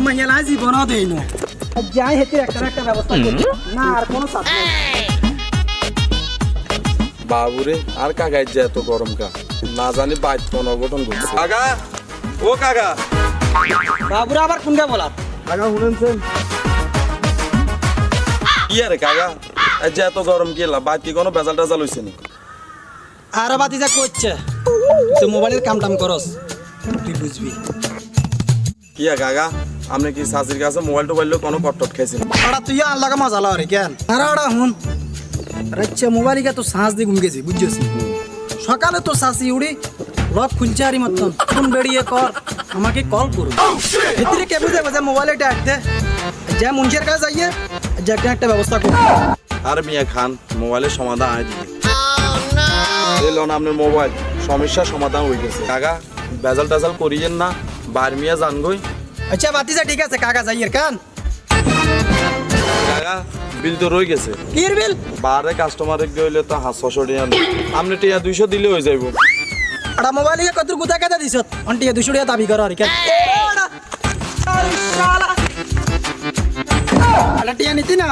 মাইয়ালা জীবনও দেই না যাই হেতে একটা ব্যবস্থা করি না আর কোনো চাপ নেই বাবুরে আর কাগাই যে এত গরম কা না জানি বাইত কোন অঘটন ঘটছে কাকা ও কাকা বাবুরা আবার কোনটা বলার কাকা শুনেছেন কি আরে কাকা এই যে এত গরম গেলা বাইত কি কোনো বেজাল টেজাল হইছে নি আর বাতি যা করছে তুই মোবাইলের কাম টাম করস তুই বুঝবি কি কাকা আপনি কি শাশির কাছে মোবাইল টোবাইল কোনো কটট খাইছেন ওরা তুই আল্লাহকে মজা লাও রে কেন আরে ওরা হুন রাচ্চা মোবাইলকে তো শ্বাস দিয়ে ঘুম গেছি বুঝছিস সকালে তো শাসি উড়ি লক খুলছে আরি মতন ফোন বেরিয়ে কর আমাকে কল করুন ভিতরে কে বুঝে বুঝে মোবাইলে ডাকতে যা মুন্সির কাছে যাইয়ে যা একটা ব্যবস্থা করুন আর মিয়া খান মোবাইলের সমাধান আয় দিকে এলো না আপনার মোবাইল সমস্যার সমাধান হয়ে গেছে কাকা বেজাল টেজাল করিয়েন না বার মিয়া জান গই আচ্ছা বাতিজা ঠিক আছে কাকা যাইয়ের কান কাকা বিল তো রয়ে গেছে কির বিল বারে কাস্টমারে গইলে তো 500 টাকা আপনি টিয়া 200 দিলে হয়ে যাইব আড়া মোবাইলে কত গুতা কাটা দিছ অন্টি 200 টাকা দাবি করো আর কেন আরে শালা আড়া টিয়া নিতি না